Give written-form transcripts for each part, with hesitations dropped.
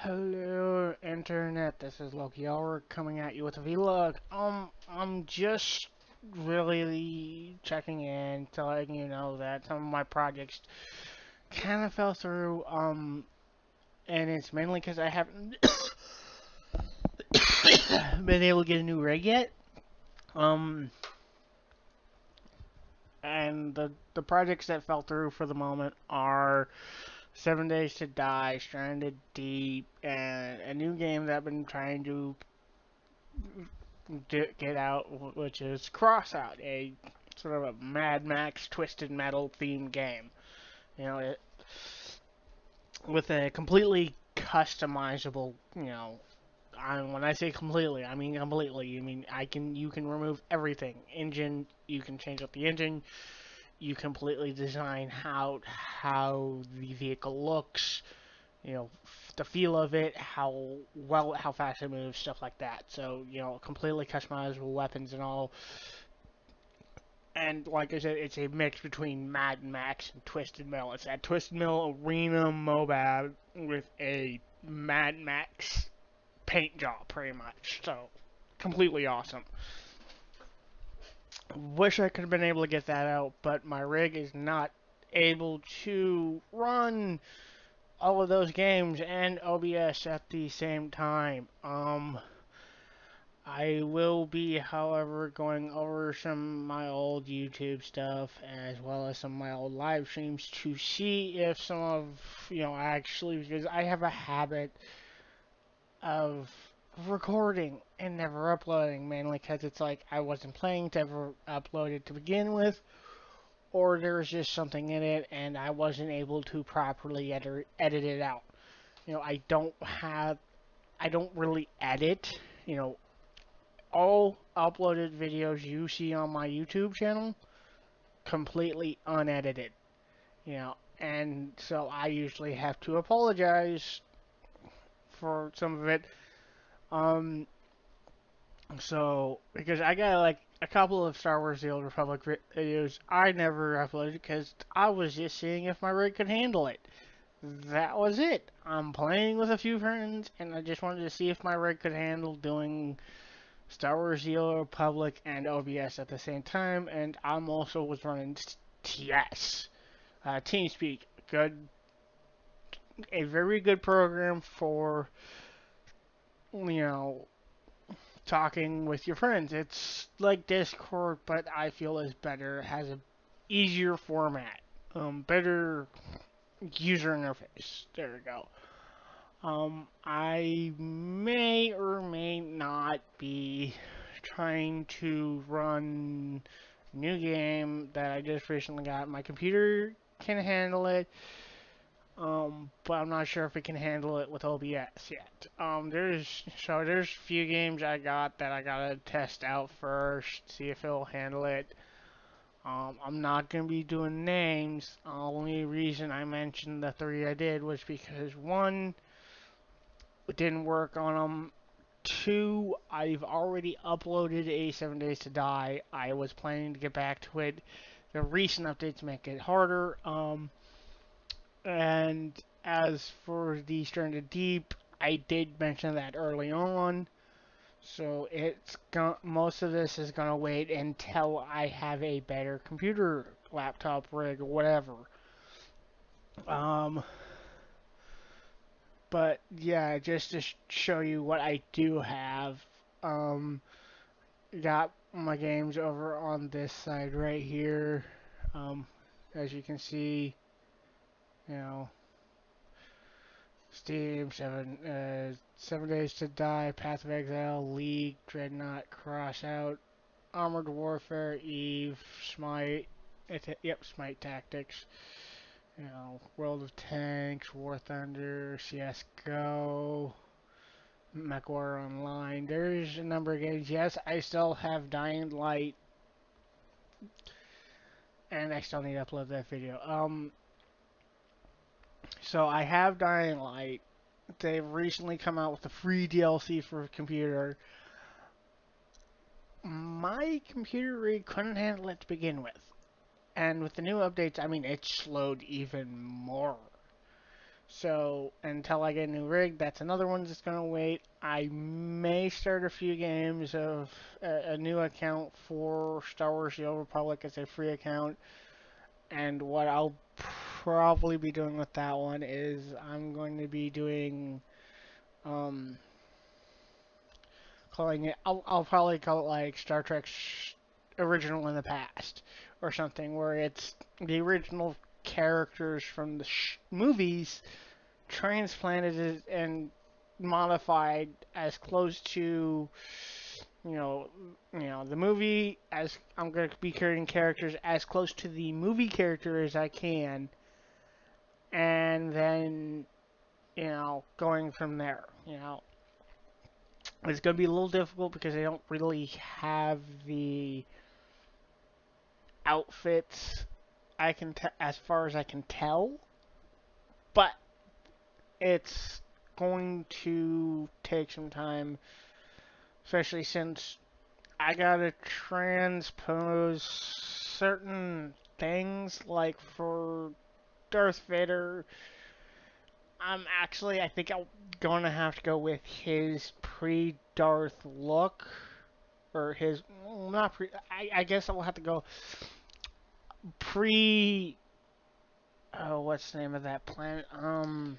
Hello, Internet. This is Loki. Ulrich coming at you with a vlog. I'm just really checking in to letting you know that some of my projects kind of fell through. And it's mainly because I haven't been able to get a new rig yet. Um, and the projects that fell through for the moment are 7 Days to Die, Stranded Deep, and a new game that I've been trying to get out, which is Crossout, a sort of a Mad Max Twisted Metal themed game. You know, with a completely customizable, when I say completely, I mean completely. You can remove everything. Engine, you can change up the engine. You completely design how the vehicle looks. The feel of it, how fast it moves, stuff like that. So, completely customizable weapons and all. And like I said, it's a mix between Mad Max and Twisted Metal. It's that Twisted Metal arena MOBA with a Mad Max paint job, pretty much. So, completely awesome. Wish I could have been able to get that out, but my rig is not able to run all of those games and OBS at the same time. I will be, however, going over some of my old YouTube stuff as well as some of my old live streams to see if some of, actually, because I have a habit of recording and never uploading, mainly because it's like I wasn't planning to ever upload it to begin with, or there's just something in it and I wasn't able to properly edit it out. I don't really edit, all uploaded videos you see on my YouTube channel completely unedited, and so I usually have to apologize for some of it. Um, so because I got like a couple of Star Wars: The Old Republic videos I never uploaded because I was just seeing if my rig could handle it. That was it. I'm playing with a few friends, and I just wanted to see if my rig could handle doing Star Wars: The Old Republic and OBS at the same time, and I'm also was running TS, TeamSpeak, a very good program for you know talking with your friends. It's like Discord, but I feel is better. It has a easier format, better user interface. There we go. I may or may not be trying to run a new game that I just recently got. My computer can handle it, but I'm not sure if it can handle it with OBS yet. There's a few games I got that I gotta test out first, see if it'll handle it. I'm not gonna be doing names. The only reason I mentioned the three I did was because one, it didn't work on them. Two, I've already uploaded a 7 Days to Die. I was planning to get back to it. The recent updates make it harder. And as for the Stranded Deep, I did mention that early on. So most of this is gonna wait until I have a better computer, laptop rig, or whatever. Um, but yeah, just to show you what I do have. Um, got my games over on this side right here. Um, as you can see, you know, Steam, 7 Days to Die, Path of Exile, League, Dreadnought, Crossout, Armored Warfare, Eve, Smite, yep, Smite Tactics, World of Tanks, War Thunder, CSGO, MechWarrior Online. There's a number of games. Yes, I still have Dying Light, and I still need to upload that video. So I have Dying Light. They've recently come out with a free DLC for a computer. My computer rig couldn't handle it to begin with. And with the new updates, it slowed even more. So until I get a new rig, that's another one that's gonna wait. I may start a few games of a new account for Star Wars: The Old Republic as a free account, and what I'll probably be doing with that one is I'm going to be doing um calling it. I'll probably call it like Star Trek original in the past or something, where it's the original characters from the movies transplanted and modified as close to you know the movie, as I'm going to be creating characters as close to the movie character as I can, and then going from there. It's going to be a little difficult because I don't really have the outfits as far as I can tell, but it's going to take some time, especially since I gotta transpose certain things, like for Darth Vader. I think I'm gonna have to go with his pre-Darth look, or his, well, not pre. I guess I'll have to go pre. Oh, what's the name of that planet? Hold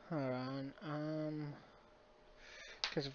on. Because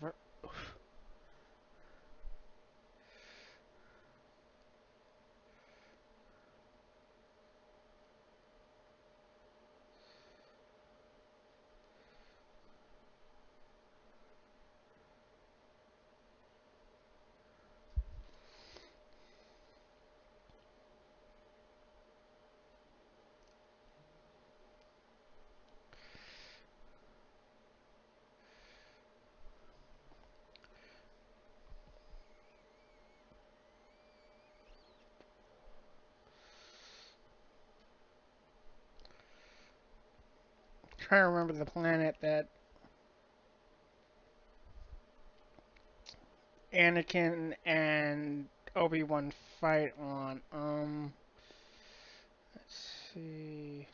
trying to remember the planet that Anakin and Obi-Wan fight on. Let's see.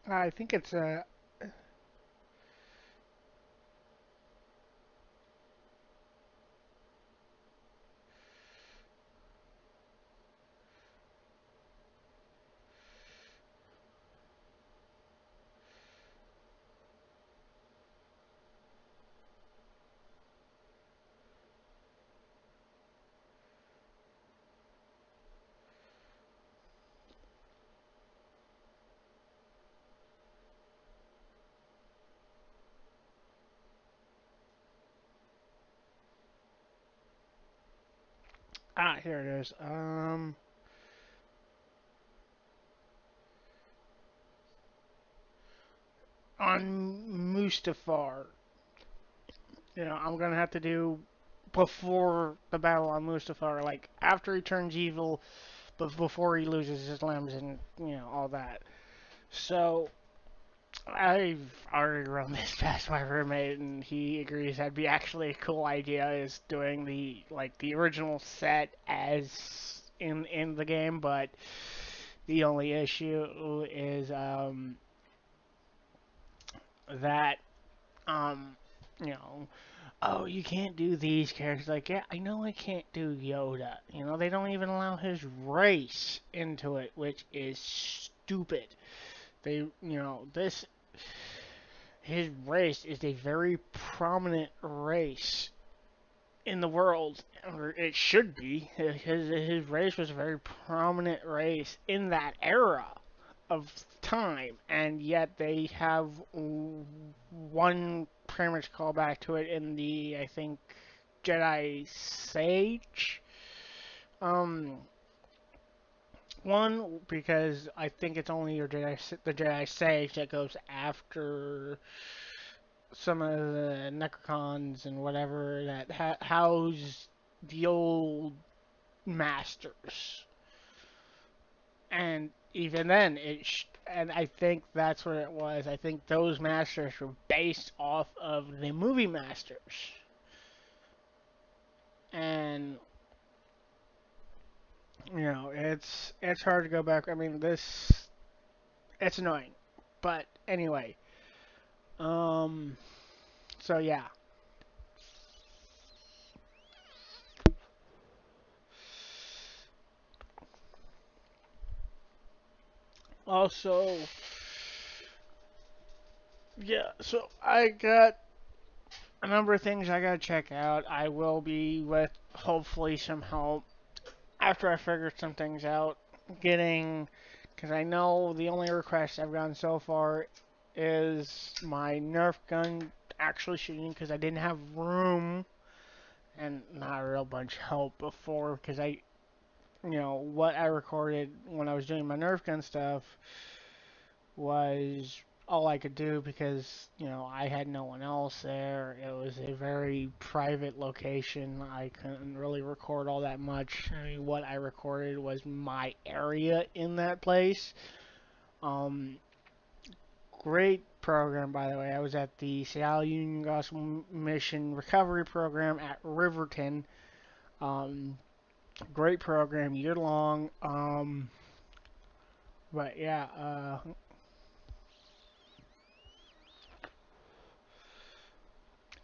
I think it's here it is. On Mustafar. I'm gonna have to do before the battle on Mustafar, like after he turns evil, but before he loses his limbs and all that. So I've already run this past my roommate, and he agrees that'd be actually a cool idea, is doing the original set as in the game, but the only issue is that um you know oh, you can't do these characters. Like, yeah, I know I can't do Yoda. They don't even allow his race into it, which is stupid. His race is a very prominent race in the world, or it should be. His race was a very prominent race in that era of time, and yet they have one pretty much call back to it in the, I think, Jedi Sage. Um, One, because I think it's only the Jedi Sage that goes after some of the Necrons and whatever that house the old masters. And even then, and I think that's what it was. I think those masters were based off of the movie masters. And it's hard to go back. I mean, it's annoying. But anyway, um, so yeah. Also, yeah. So I got a number of things I gotta check out. I will be with hopefully some help after I figure some things out. Getting, because I know the only request I've gotten so far is my Nerf gun actually shooting because I didn't have room and not a real bunch of help before because what I recorded when I was doing my Nerf gun stuff was all I could do because, I had no one else there. It was a very private location. I couldn't really record all that much. I mean, what I recorded was my area in that place. Um, Great program, by the way. I was at the Seattle Union Gospel Mission Recovery Program at Riverton. Um, Great program, year long. But yeah,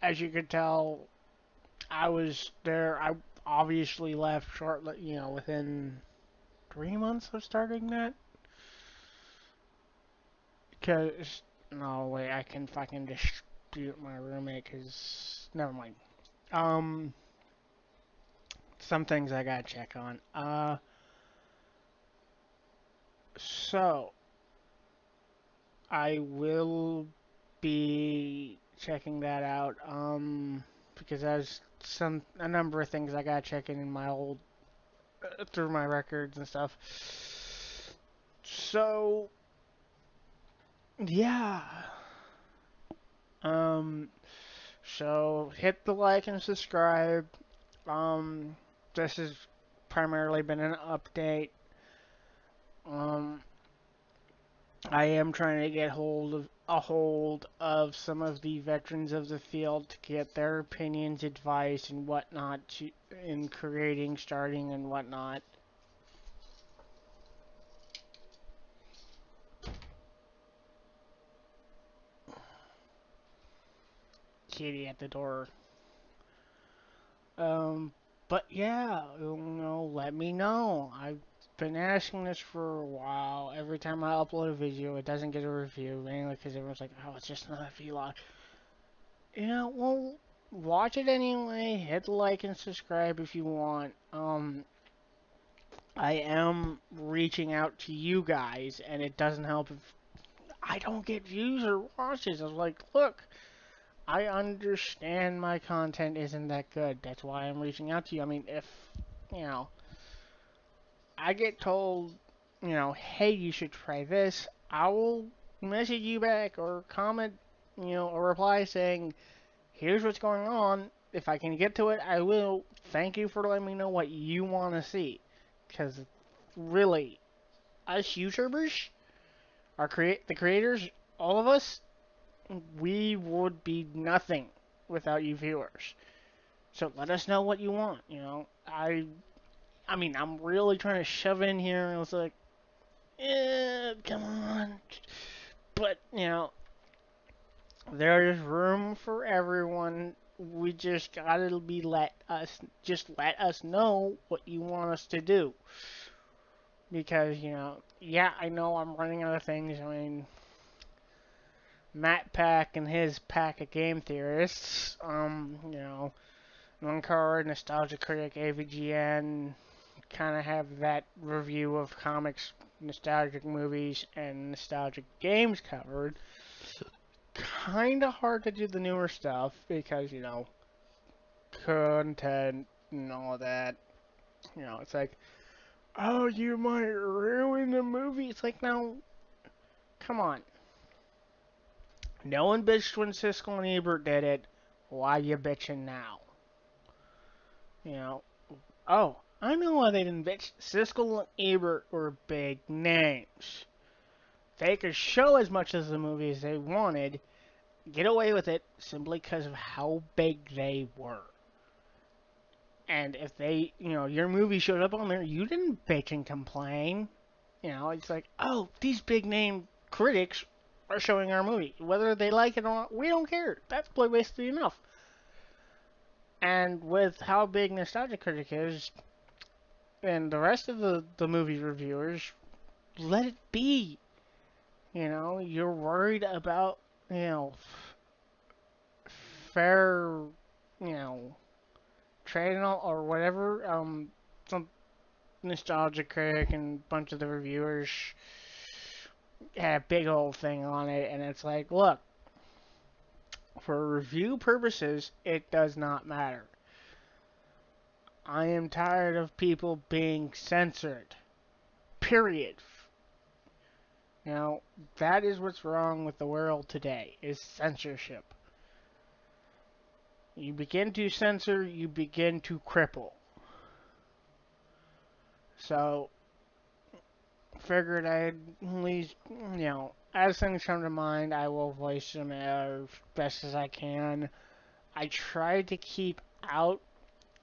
as you could tell, I was there. I obviously left shortly, within 3 months of starting that. Because, no way, I can fucking dispute my roommate, because, never mind. Um, some things I gotta check on. So, I will be checking that out, because there's a number of things I gotta check in my old, through my records and stuff. So, yeah. Um, so hit the like and subscribe. Um, this has primarily been an update. Um, I am trying to get hold of some of the veterans of the field to get their opinions, advice, and whatnot in creating, starting, and whatnot. Kitty at the door. Um, but yeah, let me know. I've been asking this for a while. Every time I upload a video, it doesn't get a review, mainly because everyone's like, oh, it's just another vlog. Well, watch it anyway. Hit the like and subscribe if you want. I am reaching out to you guys, and it doesn't help if I don't get views or watches. I was like, look, I understand my content isn't that good. That's why I'm reaching out to you. I mean, if, you know, I get told, hey, you should try this, I will message you back or comment, or reply saying, here's what's going on. If I can get to it, I will. Thank you for letting me know what you want to see. Because, really, us YouTubers, the creators, all of us, we would be nothing without you viewers. So let us know what you want. I mean, I'm really trying to shove it in here, and it's like, come on. But there is room for everyone. We just gotta let us know what you want us to do. Because, yeah, I know I'm running out of things. I mean, Matt Pack and his pack of game theorists, One Card, Nostalgia Critic, AVGN, kind of have that review of comics, nostalgic movies, and nostalgic games covered. kind of hard to do the newer stuff because, content and all of that. It's like, oh, you might ruin the movie. It's like, no, come on. No one bitched when Siskel and Ebert did it. Why you bitching now? You know, oh, I know why they didn't bitch. Siskel and Ebert were big names. They could show as much as the movie as they wanted, get away with it simply because of how big they were. And if your movie showed up on there, you didn't bitch and complain. It's like, oh, these big name critics are showing our movie. Whether they like it or not, we don't care. That's basically enough. And with how big Nostalgia Critic is, and the rest of the movie reviewers, let it be. You're worried about, fair, you know, trading or whatever. Some Nostalgia Critic and a bunch of the reviewers had a big old thing on it, and it's like, look, for review purposes, it does not matter. I am tired of people being censored. Period. That is what's wrong with the world today, is censorship. You begin to censor, you begin to cripple. So, figured I'd at least, as things come to mind, I will voice them as best as I can. I try to keep out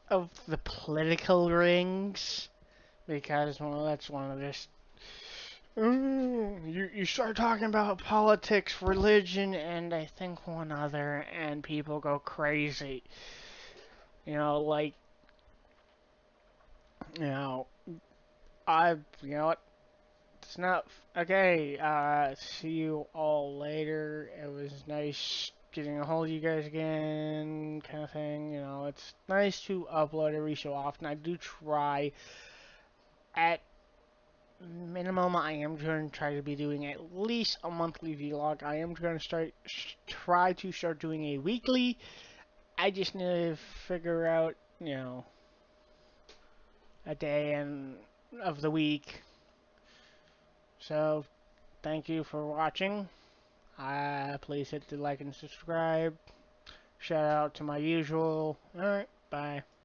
of the political rings because, well, that's one of this. You start talking about politics, religion, and I think one other, and people go crazy. Like, you know, what? It's not okay. See you all later. It was nice getting a hold of you guys again, kind of thing. It's nice to upload every so often. I do try. At minimum, I am going to try to be doing at least a monthly vlog. I am going to try to start doing a weekly. I just need to figure out, a day of the week. So, thank you for watching. Please hit the like and subscribe. Shout out to my usual. Alright, bye.